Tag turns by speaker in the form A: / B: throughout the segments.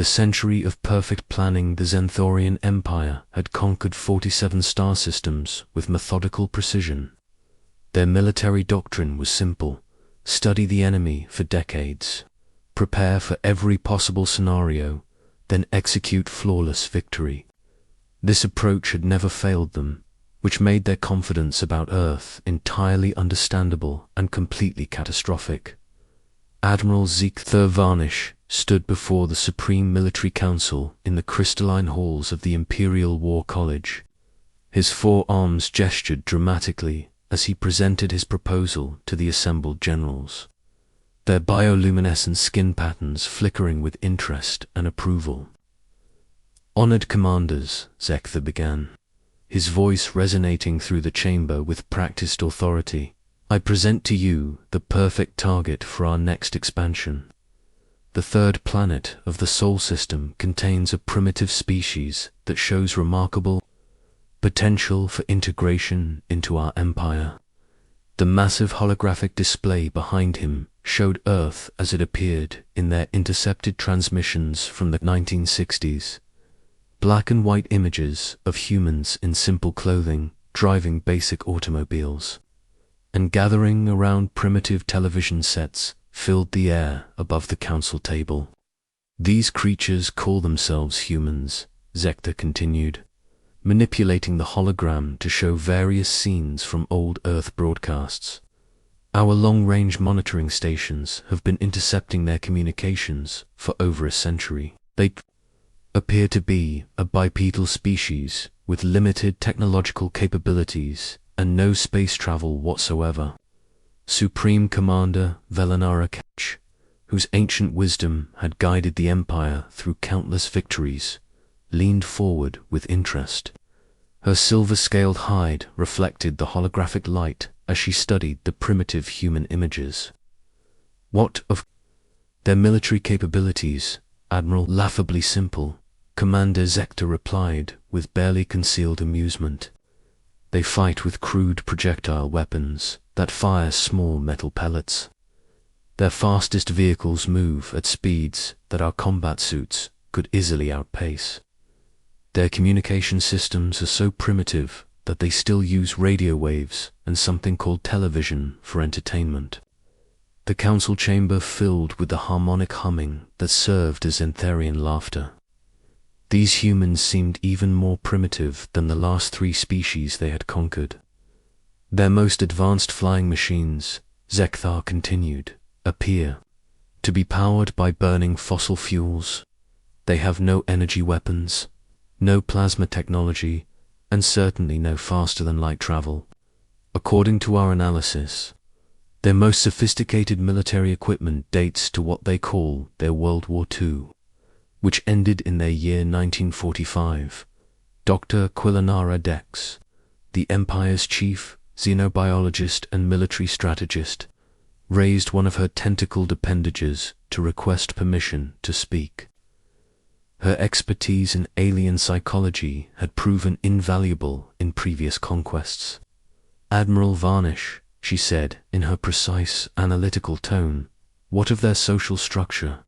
A: a century of perfect planning, the Zenthorian Empire had conquered 47 star systems with methodical precision. Their military doctrine was simple: study the enemy for decades, prepare for every possible scenario, then execute flawless victory. This approach had never failed them, which made their confidence about Earth entirely understandable and completely catastrophic. Admiral Ziegler Varnish stood before the Supreme Military Council in the crystalline halls of the Imperial War College. His forearms gestured dramatically as he presented his proposal to the assembled generals, their bioluminescent skin patterns flickering with interest and approval. "Honored commanders," Ziegler began, his voice resonating through the chamber with practiced authority, "I present to you the perfect target for our next expansion. The third planet of the Sol system contains a primitive species that shows remarkable potential for integration into our empire." The massive holographic display behind him showed Earth as it appeared in their intercepted transmissions from the 1960s. Black and white images of humans in simple clothing driving basic automobiles, and gathering around primitive television sets filled the air above the council table. "These creatures call themselves humans," Ziegler continued, manipulating the hologram to show various scenes from old Earth broadcasts. "Our long-range monitoring stations have been intercepting their communications for over a century. They appear to be a bipedal species with limited technological capabilities and no space travel whatsoever." Supreme Commander Velenara Ketch, whose ancient wisdom had guided the Empire through countless victories, leaned forward with interest. Her silver-scaled hide reflected the holographic light as she studied the primitive human images. "What of their military capabilities, Admiral?" "Laughably simple," Commander Ziegler replied with barely concealed amusement. "They fight with crude projectile weapons that fire small metal pellets. Their fastest vehicles move at speeds that our combat suits could easily outpace. Their communication systems are so primitive that they still use radio waves and something called television for entertainment." The council chamber filled with the harmonic humming that served as Zentharian laughter. These humans seemed even more primitive than the last three species they had conquered. "Their most advanced flying machines," Ziegler continued, "appear to be powered by burning fossil fuels. They have no energy weapons, no plasma technology, and certainly no faster-than-light travel. According to our analysis, their most sophisticated military equipment dates to what they call their World War II, which ended in their year 1945. Dr. Quilinara Dex, the Empire's chief xenobiologist and military strategist, raised one of her tentacled appendages to request permission to speak. Her expertise in alien psychology had proven invaluable in previous conquests. "Admiral Varnish," she said in her precise, analytical tone, "what of their social structure?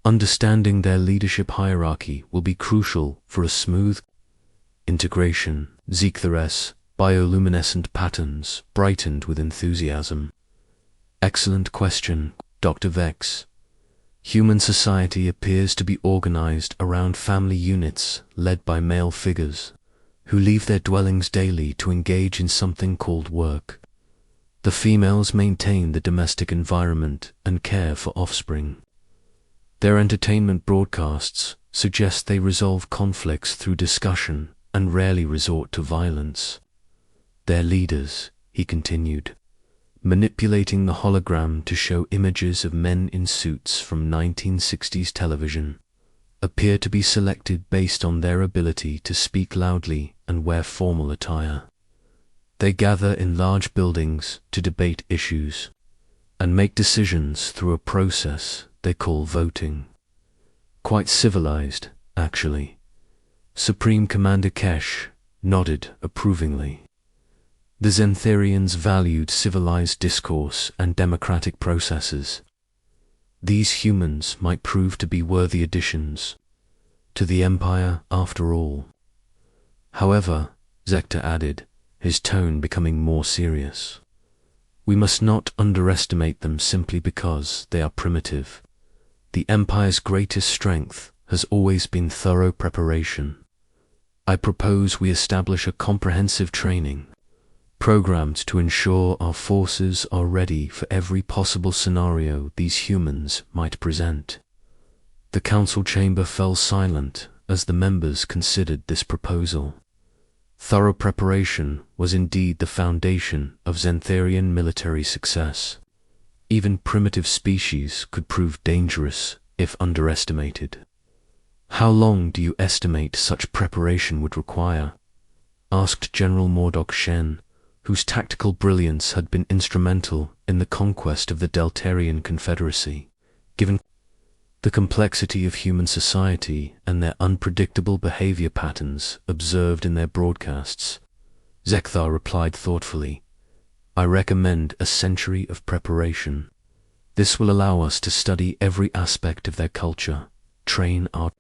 A: Understanding their leadership hierarchy will be crucial for a smooth integration." Ziegler's bioluminescent patterns brightened with enthusiasm. "Excellent question, Dr. Vex. Human society appears to be organized around family units led by male figures, who leave their dwellings daily to engage in something called work. The females maintain the domestic environment and care for offspring. Their entertainment broadcasts suggest they resolve conflicts through discussion and rarely resort to violence. Their leaders," he continued, manipulating the hologram to show images of men in suits from 1960s television, "appear to be selected based on their ability to speak loudly and wear formal attire. They gather in large buildings to debate issues and make decisions through a process they call voting. Quite civilized, actually." Supreme Commander Kesh nodded approvingly. The Zentharians valued civilized discourse and democratic processes. These humans might prove to be worthy additions to the Empire after all. However, Zector added, his tone becoming more serious, we must not underestimate them simply because they are primitive. The Empire's greatest strength has always been thorough preparation. I propose we establish a comprehensive training, programmed to ensure our forces are ready for every possible scenario these humans might present. The council chamber fell silent as the members considered this proposal. Thorough preparation was indeed the foundation of Xantharian military success. Even primitive species could prove dangerous if underestimated. How long do you estimate such preparation would require? Asked General Mordok Shen, whose tactical brilliance had been instrumental in the conquest of the Deltarian Confederacy. Given the complexity of human society and their unpredictable behavior patterns observed in their broadcasts, Zekthar replied thoughtfully, I recommend a century of preparation. This will allow us to study every aspect of their culture, train our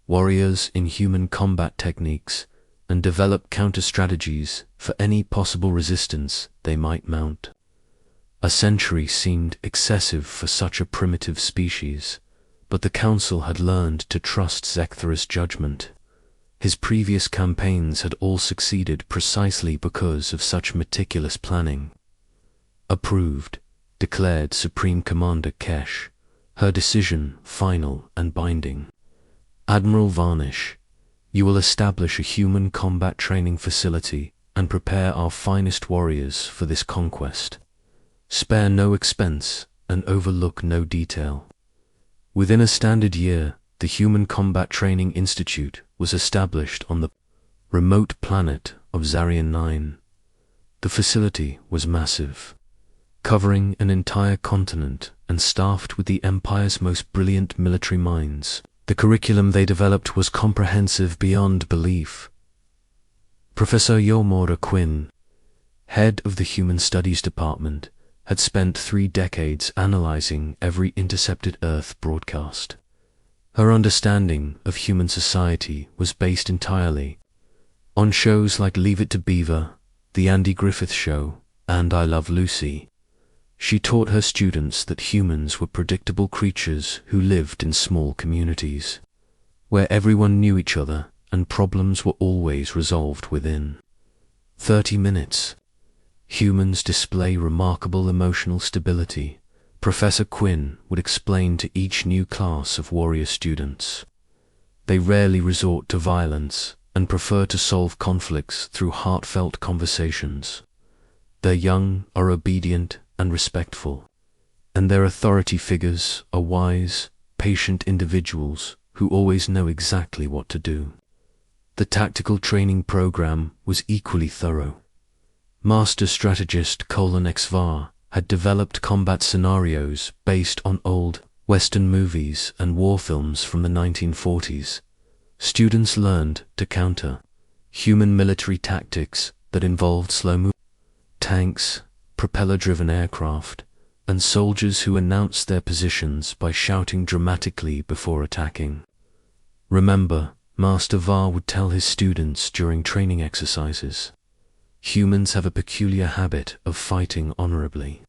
A: warriors in human combat techniques, and develop counter-strategies for any possible resistance they might mount. A century seemed excessive for such a primitive species, but the council had learned to trust Zekthar's judgment. His previous campaigns had all succeeded precisely because of such meticulous planning. Approved, declared Supreme Commander Kesh, her decision final and binding. Admiral Varnish, you will establish a human combat training facility and prepare our finest warriors for this conquest. Spare no expense and overlook no detail. Within a standard year, the Human Combat Training Institute was established on the remote planet of Zarian 9. The facility was massive, covering an entire continent and staffed with the Empire's most brilliant military minds. The curriculum they developed was comprehensive beyond belief. Professor Yomora Quinn, head of the Human Studies Department, had spent 3 decades analyzing every intercepted Earth broadcast. Her understanding of human society was based entirely on shows like Leave It to Beaver, The Andy Griffith Show, and I Love Lucy. She taught her students that humans were predictable creatures who lived in small communities, where everyone knew each other and problems were always resolved within 30 minutes. Humans display remarkable emotional stability, Professor Quinn would explain to each new class of warrior students. They rarely resort to violence and prefer to solve conflicts through heartfelt conversations. Their young are obedient and respectful, and their authority figures are wise, patient individuals who always know exactly what to do. The tactical training program was equally thorough. Master strategist Colin Exvar had developed combat scenarios based on old Western movies and war films from the 1940s. Students learned to counter human military tactics that involved slow-moving tanks, propeller-driven aircraft, and soldiers who announced their positions by shouting dramatically before attacking. Remember, Master Var would tell his students during training exercises, humans have a peculiar habit of fighting honorably.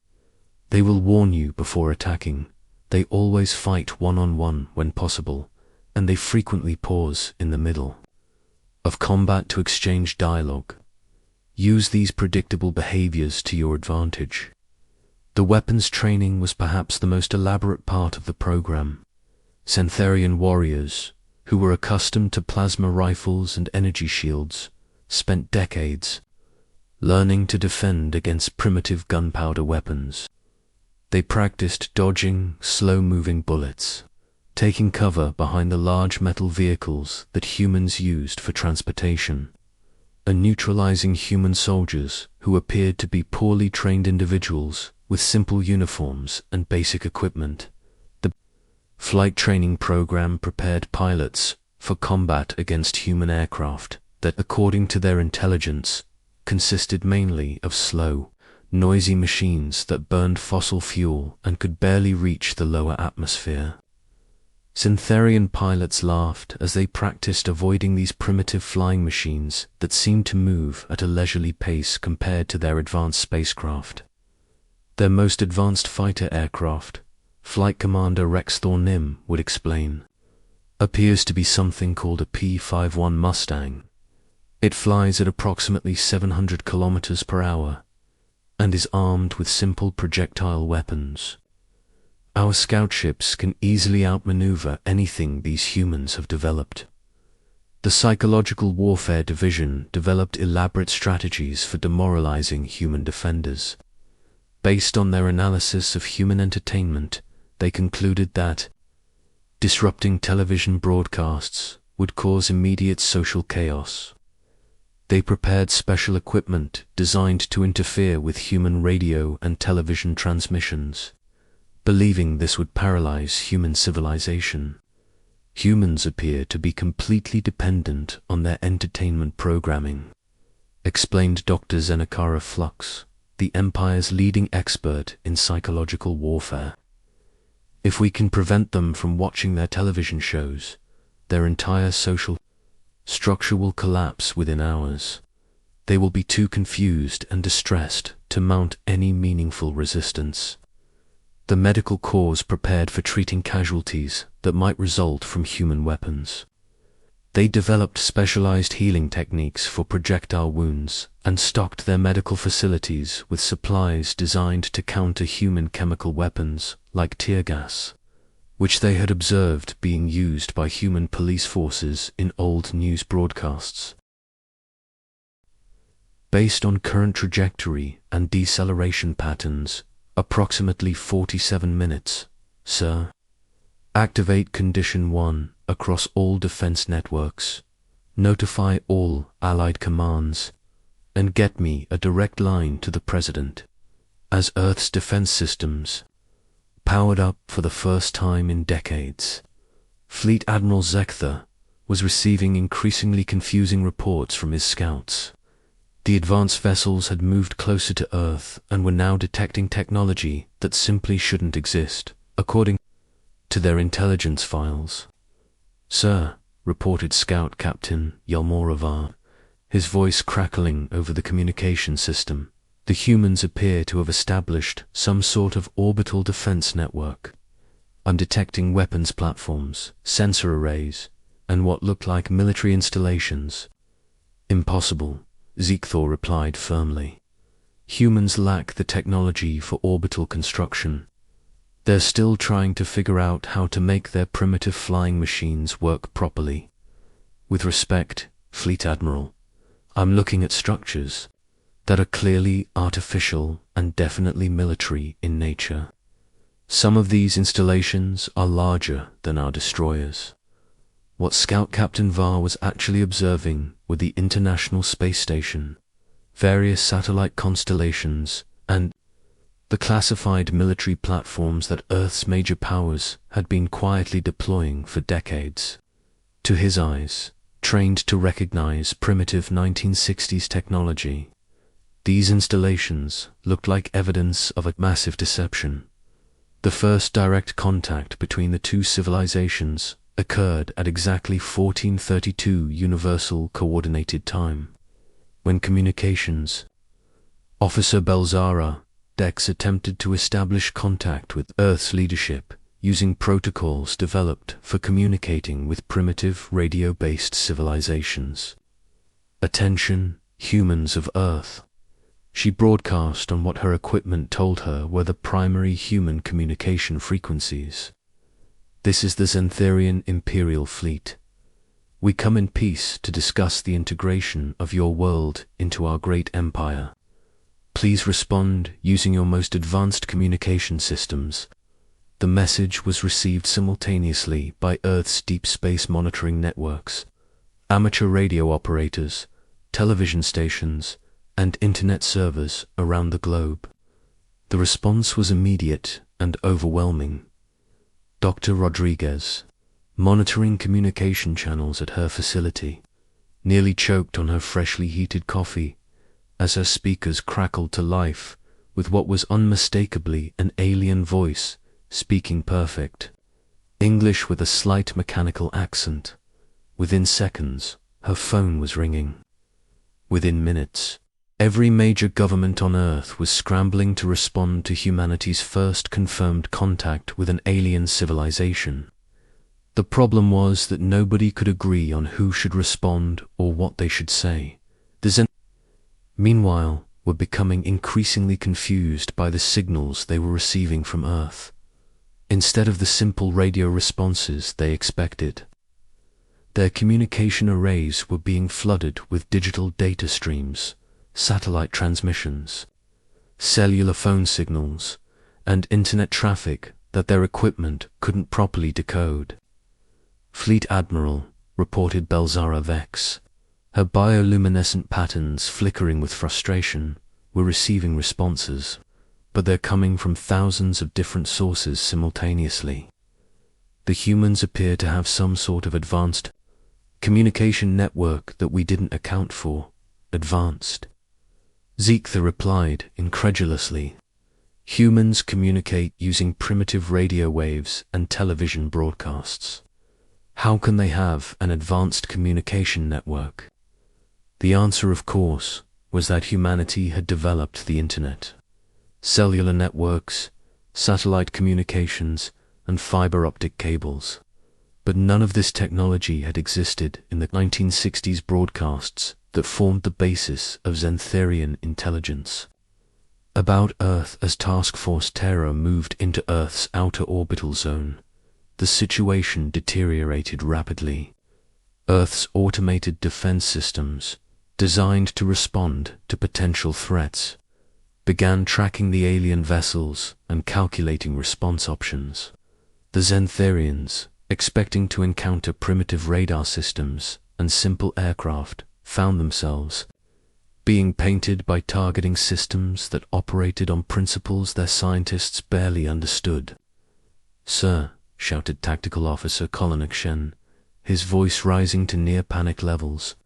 A: They will warn you before attacking. They always fight one-on-one when possible, and they frequently pause in the middle of combat to exchange dialogue. Use these predictable behaviors to your advantage. The weapons training was perhaps the most elaborate part of the program. Xantharian warriors, who were accustomed to plasma rifles and energy shields, spent decades learning to defend against primitive gunpowder weapons. They practiced dodging slow-moving bullets, taking cover behind the large metal vehicles that humans used for transportation, and neutralizing human soldiers who appeared to be poorly trained individuals with simple uniforms and basic equipment. The flight training program prepared pilots for combat against human aircraft that, according to their intelligence, consisted mainly of slow, noisy machines that burned fossil fuel and could barely reach the lower atmosphere. Xantharian pilots laughed as they practiced avoiding these primitive flying machines that seemed to move at a leisurely pace compared to their advanced spacecraft. Their most advanced fighter aircraft, Flight Commander Rex Thor-Nim would explain, appears to be something called a P-51 Mustang. It flies at approximately 700 kilometers per hour and is armed with simple projectile weapons. Our scout ships can easily outmaneuver anything these humans have developed. The Psychological Warfare Division developed elaborate strategies for demoralizing human defenders. Based on their analysis of human entertainment, they concluded that disrupting television broadcasts would cause immediate social chaos. They prepared special equipment designed to interfere with human radio and television transmissions, believing this would paralyze human civilization. Humans appear to be completely dependent on their entertainment programming, explained Dr. Zenakara Flux, the Empire's leading expert in psychological warfare. If we can prevent them from watching their television shows, their entire social structure will collapse within hours. They will be too confused and distressed to mount any meaningful resistance. The medical corps prepared for treating casualties that might result from human weapons. They developed specialized healing techniques for projectile wounds and stocked their medical facilities with supplies designed to counter human chemical weapons like tear gas, which they had observed being used by human police forces in old news broadcasts. Based on current trajectory and deceleration patterns, approximately 47 minutes, sir. Activate Condition 1 across all defense networks. Notify all Allied commands, and get me a direct line to the President. As Earth's defense systems powered up for the first time in decades, Fleet Admiral Zekther was receiving increasingly confusing reports from his scouts. The advanced vessels had moved closer to Earth and were now detecting technology that simply shouldn't exist, according to their intelligence files. Sir, reported Scout Captain Yalmoravar, his voice crackling over the communication system, the humans appear to have established some sort of orbital defense network. I'm detecting weapons platforms, sensor arrays, and what looked like military installations. Impossible, Zekthor replied firmly. Humans lack the technology for orbital construction. They're still trying to figure out how to make their primitive flying machines work properly. With respect, Fleet Admiral, I'm looking at structures that are clearly artificial and definitely military in nature. Some of these installations are larger than our destroyers. What Scout Captain Var was actually observing were the International Space Station, various satellite constellations, and the classified military platforms that Earth's major powers had been quietly deploying for decades. To his eyes, trained to recognize primitive 1960s technology, these installations looked like evidence of a massive deception. The first direct contact between the two civilizations occurred at exactly 1432 Universal Coordinated Time, when communications officer Belzara Dex attempted to establish contact with Earth's leadership using protocols developed for communicating with primitive radio-based civilizations. Attention, humans of Earth. She broadcast on what her equipment told her were the primary human communication frequencies. This is the Xantharian Imperial Fleet. We come in peace to discuss the integration of your world into our great empire. Please respond using your most advanced communication systems. The message was received simultaneously by Earth's deep space monitoring networks, amateur radio operators, television stations, and internet servers around the globe. The response was immediate and overwhelming. Dr. Rodriguez, monitoring communication channels at her facility, nearly choked on her freshly heated coffee as her speakers crackled to life with what was unmistakably an alien voice speaking perfect English with a slight mechanical accent. Within seconds, her phone was ringing. Within minutes, every major government on Earth was scrambling to respond to humanity's first confirmed contact with an alien civilization. The problem was that nobody could agree on who should respond or what they should say. Meanwhile, were becoming increasingly confused by the signals they were receiving from Earth, instead of the simple radio responses they expected. Their communication arrays were being flooded with digital data streams, satellite transmissions, cellular phone signals, and internet traffic that their equipment couldn't properly decode. Fleet Admiral, reported Belzara Vex, her bioluminescent patterns flickering with frustration, were receiving responses, but they're coming from thousands of different sources simultaneously. The humans appear to have some sort of advanced communication network that we didn't account for. Advanced. Zeektha replied incredulously. Humans communicate using primitive radio waves and television broadcasts. How can they have an advanced communication network? The answer, of course, was that humanity had developed the internet. Cellular networks, satellite communications, and fiber optic cables. But none of this technology had existed in the 1960s broadcasts that formed the basis of Xantharian intelligence. About Earth, as Task Force Terra moved into Earth's outer orbital zone, the situation deteriorated rapidly. Earth's automated defense systems, designed to respond to potential threats, began tracking the alien vessels and calculating response options. The Xantharians, expecting to encounter primitive radar systems and simple aircraft, found themselves being painted by targeting systems that operated on principles their scientists barely understood. "Sir," shouted Tactical Officer Kolonik Shen, his voice rising to near-panic levels,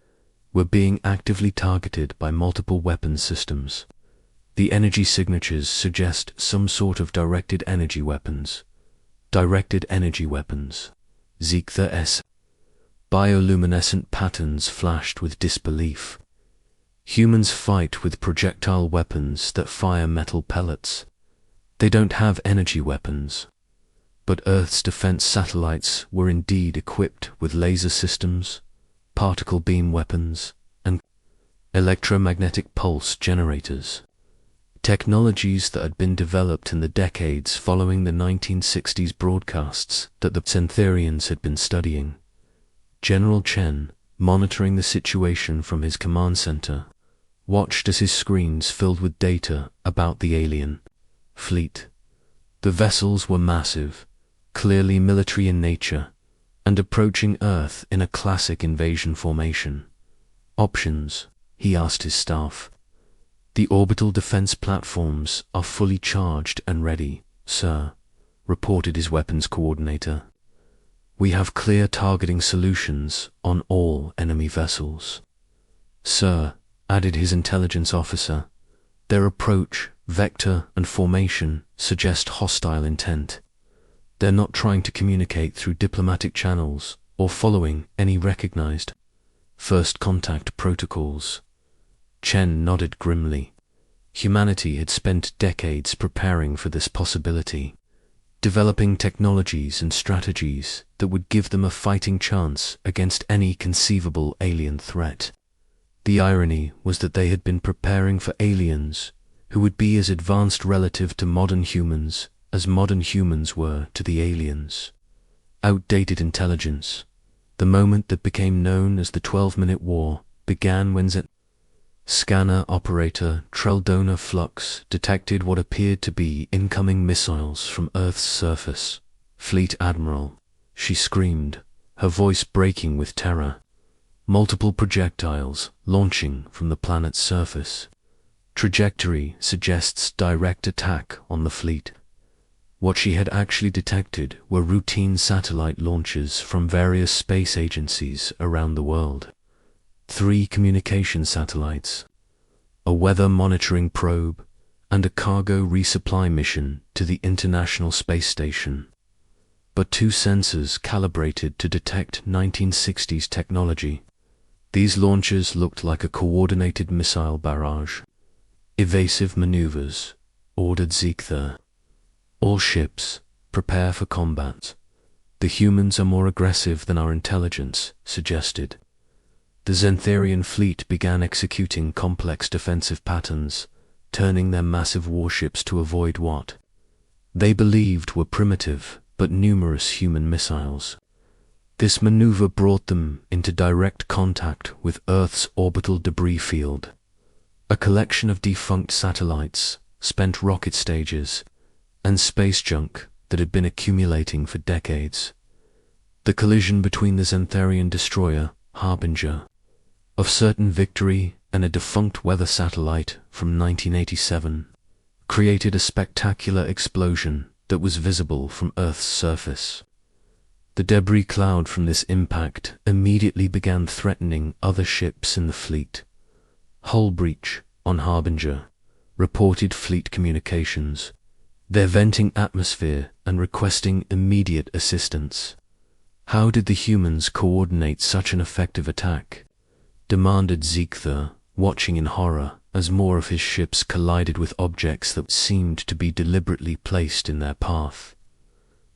A: "we're being actively targeted by multiple weapons systems. The energy signatures suggest some sort of directed energy weapons." Directed energy weapons. Zeektha S. Bioluminescent patterns flashed with disbelief. Humans fight with projectile weapons that fire metal pellets. They don't have energy weapons. But Earth's defense satellites were indeed equipped with laser systems, particle beam weapons, and electromagnetic pulse generators. Technologies that had been developed in the decades following the 1960s broadcasts that the Xantharians had been studying. General Chen, monitoring the situation from his command center, watched as his screens filled with data about the alien fleet. The vessels were massive, clearly military in nature, and approaching Earth in a classic invasion formation. "Options?" he asked his staff. "The orbital defense platforms are fully charged and ready, sir," reported his weapons coordinator. "We have clear targeting solutions on all enemy vessels." "Sir," added his intelligence officer, "their approach, vector, and formation suggest hostile intent. They're not trying to communicate through diplomatic channels or following any recognized first contact protocols." Chen nodded grimly. Humanity had spent decades preparing for this possibility, developing technologies and strategies that would give them a fighting chance against any conceivable alien threat. The irony was that they had been preparing for aliens who would be as advanced relative to modern humans as modern humans were to the aliens. Outdated intelligence. The moment that became known as the 12-Minute War began when Scanner operator Treldona Flux detected what appeared to be incoming missiles from Earth's surface. "Fleet Admiral," she screamed, her voice breaking with terror. "Multiple projectiles launching from the planet's surface. Trajectory suggests direct attack on the fleet." What she had actually detected were routine satellite launches from various space agencies around the world. 3 communication satellites, a weather monitoring probe, and a cargo resupply mission to the International Space Station. but two sensors calibrated to detect 1960s technology. These launchers looked like a coordinated missile barrage. "Evasive maneuvers," ordered Ziegler. "All ships, prepare for combat. The humans are more aggressive than our intelligence," suggested. The Xantharian fleet began executing complex defensive patterns, turning their massive warships to avoid what they believed were primitive but numerous human missiles. This maneuver brought them into direct contact with Earth's orbital debris field, a collection of defunct satellites, spent rocket stages, and space junk that had been accumulating for decades. The collision between the Xantharian destroyer, Harbinger, of certain victory, and a defunct weather satellite from 1987 created a spectacular explosion that was visible from Earth's surface. The debris cloud from this impact immediately began threatening other ships in the fleet. "Hull breach on Harbinger," reported fleet communications. "They're venting atmosphere and requesting immediate assistance." "How did the humans coordinate such an effective attack?" demanded Ziegler, watching in horror as more of his ships collided with objects that seemed to be deliberately placed in their path.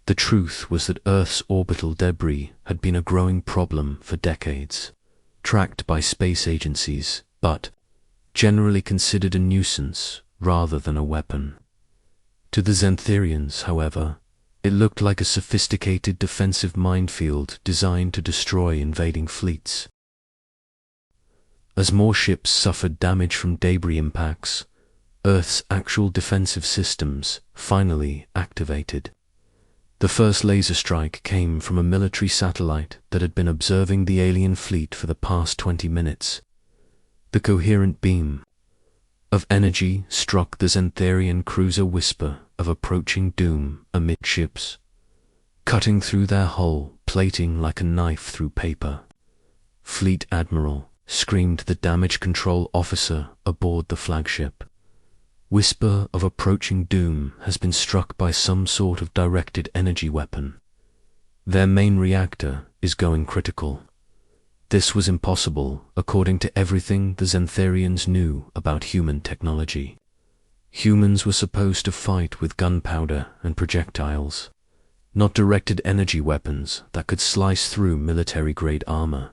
A: The truth was that Earth's orbital debris had been a growing problem for decades, tracked by space agencies, but generally considered a nuisance rather than a weapon. To the Xantharians, however, it looked like a sophisticated defensive minefield designed to destroy invading fleets. As more ships suffered damage from debris impacts, Earth's actual defensive systems finally activated. The first laser strike came from a military satellite that had been observing the alien fleet for the past 20 minutes. The coherent beam of energy struck the Xantharian cruiser Whisper of approaching doom amidships, cutting through their hull plating like a knife through paper. "Fleet Admiral," screamed the damage control officer aboard the flagship. "Whisper of approaching doom has been struck by some sort of directed energy weapon. Their main reactor is going critical." This was impossible according to everything the Xantharians knew about human technology. Humans were supposed to fight with gunpowder and projectiles, not directed energy weapons that could slice through military-grade armor.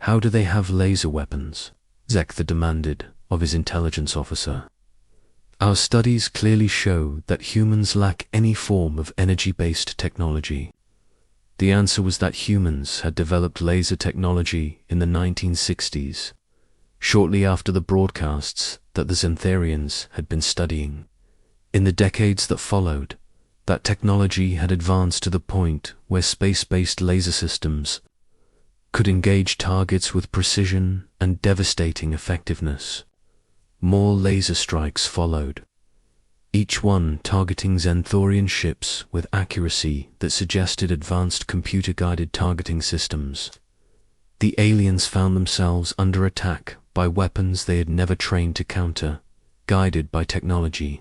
A: "How do they have laser weapons?" Ziegler demanded of his intelligence officer. "Our studies clearly show that humans lack any form of energy-based technology." The answer was that humans had developed laser technology in the 1960s, shortly after the broadcasts that the Xantharians had been studying. In the decades that followed, that technology had advanced to the point where space-based laser systems could engage targets with precision and devastating effectiveness. More laser strikes followed, each one targeting Xanthorian ships with accuracy that suggested advanced computer-guided targeting systems. The aliens found themselves under attack by weapons they had never trained to counter, guided by technology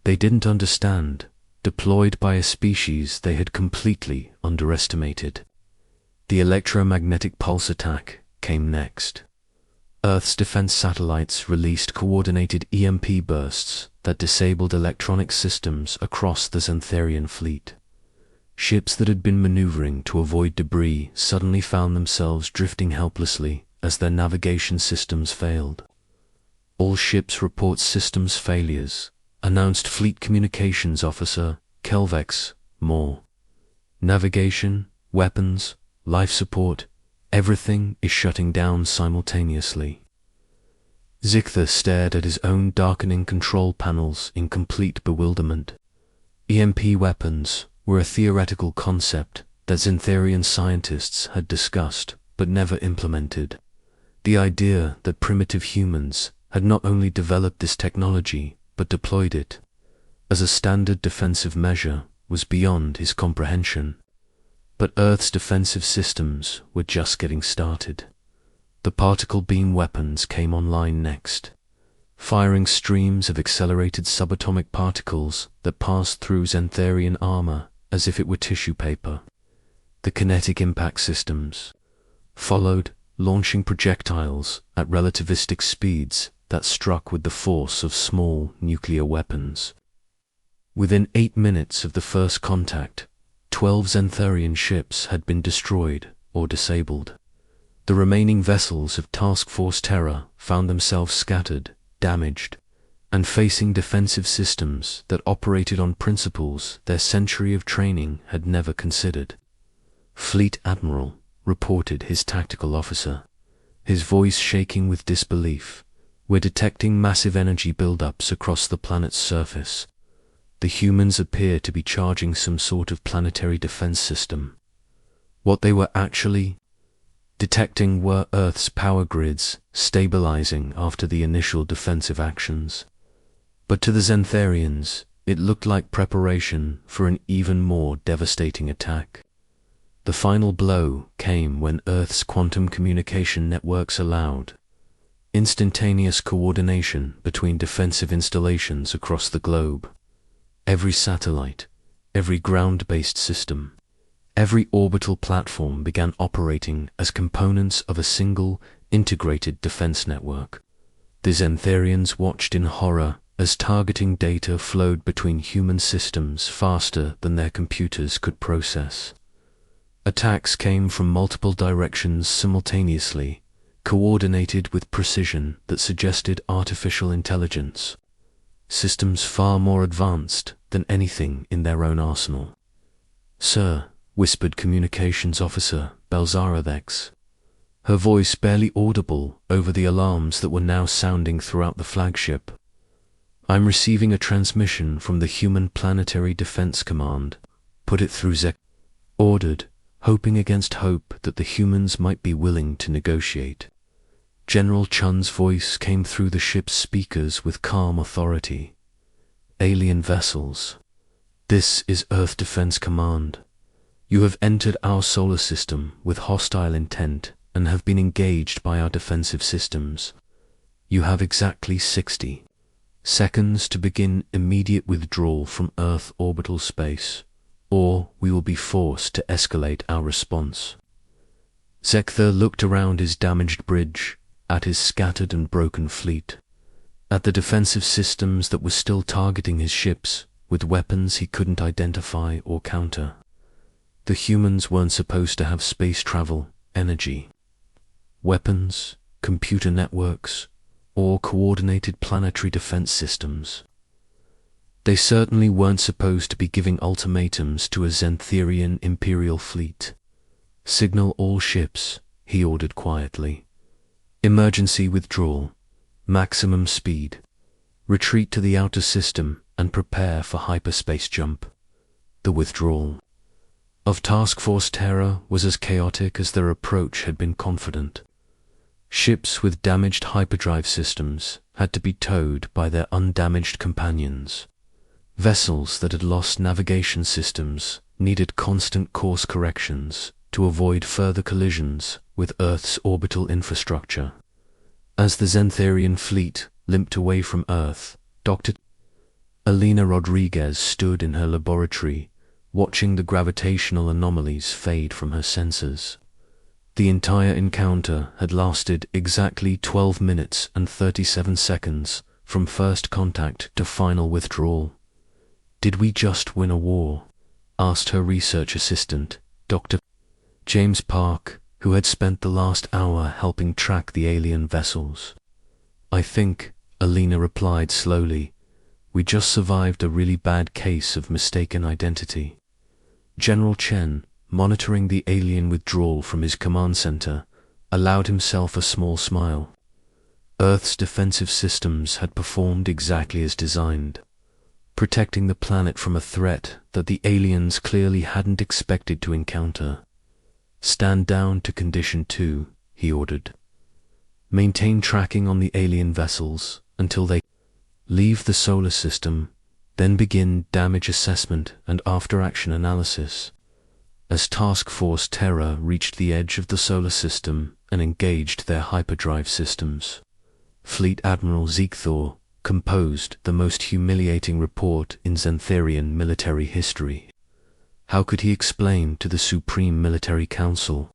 A: they didn't understand, deployed by a species they had completely underestimated. The electromagnetic pulse attack came next. Earth's defense satellites released coordinated EMP bursts that disabled electronic systems across the Xantharian fleet. Ships that had been maneuvering to avoid debris suddenly found themselves drifting helplessly as their navigation systems failed. "All ships report systems failures," announced Fleet Communications Officer Kelvex Moore. "Navigation, weapons, life support, everything is shutting down simultaneously." Ziegler stared at his own darkening control panels in complete bewilderment. EMP weapons were a theoretical concept that Xantharian scientists had discussed but never implemented. The idea that primitive humans had not only developed this technology but deployed it as a standard defensive measure was beyond his comprehension. But Earth's defensive systems were just getting started. The particle beam weapons came online next, firing streams of accelerated subatomic particles that passed through Xantharian armor as if it were tissue paper. The kinetic impact systems followed, launching projectiles at relativistic speeds that struck with the force of small nuclear weapons. Within 8 minutes of the first contact, 12 Xantharian ships had been destroyed or disabled. The remaining vessels of Task Force Terra found themselves scattered, damaged, and facing defensive systems that operated on principles their century of training had never considered. Fleet Admiral reported his tactical officer, his voice shaking with disbelief. "We're detecting massive energy buildups across the planet's surface. The humans appear to be charging some sort of planetary defense system." What they were actually detecting were Earth's power grids stabilizing after the initial defensive actions. But to the Xantharians, it looked like preparation for an even more devastating attack. The final blow came when Earth's quantum communication networks allowed instantaneous coordination between defensive installations across the globe. Every satellite, every ground-based system, every orbital platform began operating as components of a single, integrated defense network. The Xantharians watched in horror as targeting data flowed between human systems faster than their computers could process. Attacks came from multiple directions simultaneously, coordinated with precision that suggested artificial intelligence. Systems far more advanced than anything in their own arsenal. "Sir," whispered Communications Officer Belzarethex, her voice barely audible over the alarms that were now sounding throughout the flagship. "I'm receiving a transmission from the Human Planetary Defense Command. Put it through Zek," ordered, hoping against hope that the humans might be willing to negotiate. General Chun's voice came through the ship's speakers with calm authority. "Alien vessels, this is Earth Defense Command. You have entered our solar system with hostile intent and have been engaged by our defensive systems. You have exactly 60 seconds to begin immediate withdrawal from Earth orbital space, or we will be forced to escalate our response." Zekther looked around his damaged bridge, at his scattered and broken fleet, at the defensive systems that were still targeting his ships with weapons he couldn't identify or counter. The humans weren't supposed to have space travel, energy, weapons, computer networks, or coordinated planetary defense systems. They certainly weren't supposed to be giving ultimatums to a Xantharian Imperial fleet. "Signal all ships," he ordered quietly. "Emergency withdrawal. Maximum speed. Retreat to the outer system and prepare for hyperspace jump." The withdrawal of Task Force Terra was as chaotic as their approach had been confident. Ships with damaged hyperdrive systems had to be towed by their undamaged companions. Vessels that had lost navigation systems needed constant course corrections to avoid further collisions with Earth's orbital infrastructure. As the Xantharian fleet limped away from Earth, Dr. Alina Rodriguez stood in her laboratory, watching the gravitational anomalies fade from her sensors. The entire encounter had lasted exactly 12 minutes and 37 seconds from first contact to final withdrawal. "Did we just win a war?" asked her research assistant, Dr. James Park, who had spent the last hour helping track the alien vessels. "I think," Alina replied slowly, "we just survived a really bad case of mistaken identity." General Chen, monitoring the alien withdrawal from his command center, allowed himself a small smile. Earth's defensive systems had performed exactly as designed, protecting the planet from a threat that the aliens clearly hadn't expected to encounter. "Stand down to Condition 2, he ordered. "Maintain tracking on the alien vessels until they leave the solar system, then begin damage assessment and after-action analysis." As Task Force Terra reached the edge of the solar system and engaged their hyperdrive systems, Fleet Admiral Zekthor composed the most humiliating report in Xantharian military history. How could he explain to the Supreme Military Council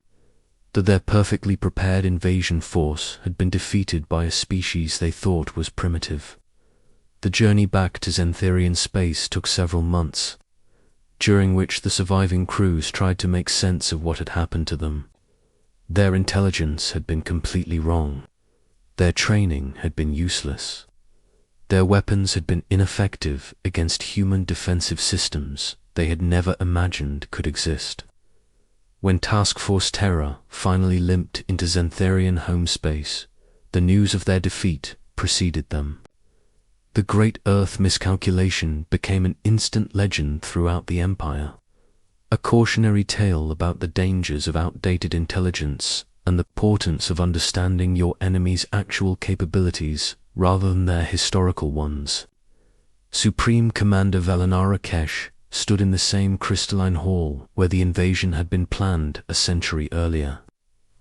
A: that their perfectly prepared invasion force had been defeated by a species they thought was primitive? The journey back to Xantharian space took several months, during which the surviving crews tried to make sense of what had happened to them. Their intelligence had been completely wrong. Their training had been useless. Their weapons had been ineffective against human defensive systems they had never imagined could exist. When Task Force Terra finally limped into Xantharian home space, the news of their defeat preceded them. The Great Earth Miscalculation became an instant legend throughout the Empire, a cautionary tale about the dangers of outdated intelligence and the importance of understanding your enemy's actual capabilities rather than their historical ones. Supreme Commander Valinara Kesh stood in the same crystalline hall where the invasion had been planned a century earlier,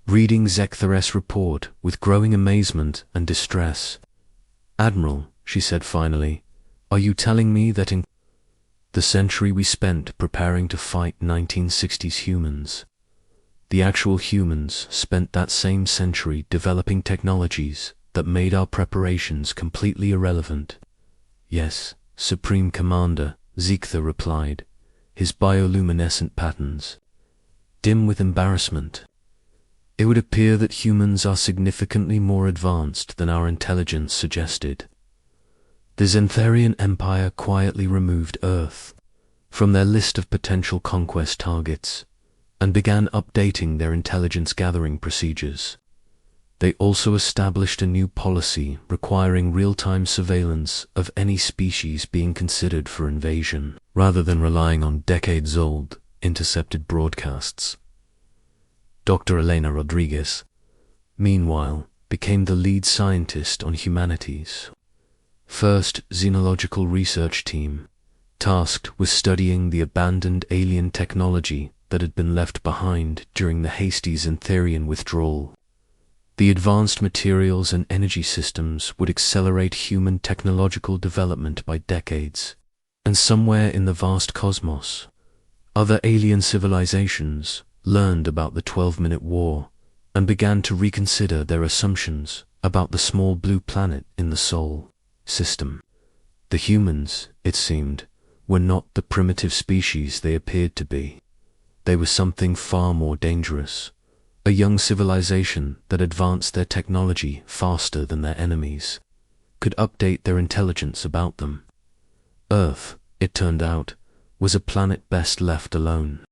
A: reading Zekthares' report with growing amazement and distress. "Admiral," she said finally, "are you telling me that in the century we spent preparing to fight 1960s humans, the actual humans spent that same century developing technologies that made our preparations completely irrelevant?" "Yes, Supreme Commander," Zektha replied, his bioluminescent patterns dim with embarrassment. "It would appear that humans are significantly more advanced than our intelligence suggested." The Xantharian Empire quietly removed Earth from their list of potential conquest targets and began updating their intelligence gathering procedures. They also established a new policy requiring real-time surveillance of any species being considered for invasion, rather than relying on decades-old, intercepted broadcasts. Dr. Elena Rodriguez, meanwhile, became the lead scientist on humanity's first xenological research team, tasked with studying the abandoned alien technology that had been left behind during the hasty Xantharian withdrawal. The advanced materials and energy systems would accelerate human technological development by decades, and somewhere in the vast cosmos, other alien civilizations learned about the 12-minute war and began to reconsider their assumptions about the small blue planet in the Sol system. The humans, it seemed, were not the primitive species they appeared to be. They were something far more dangerous, a young civilization that advanced their technology faster than their enemies, could update their intelligence about them. Earth, it turned out, was a planet best left alone.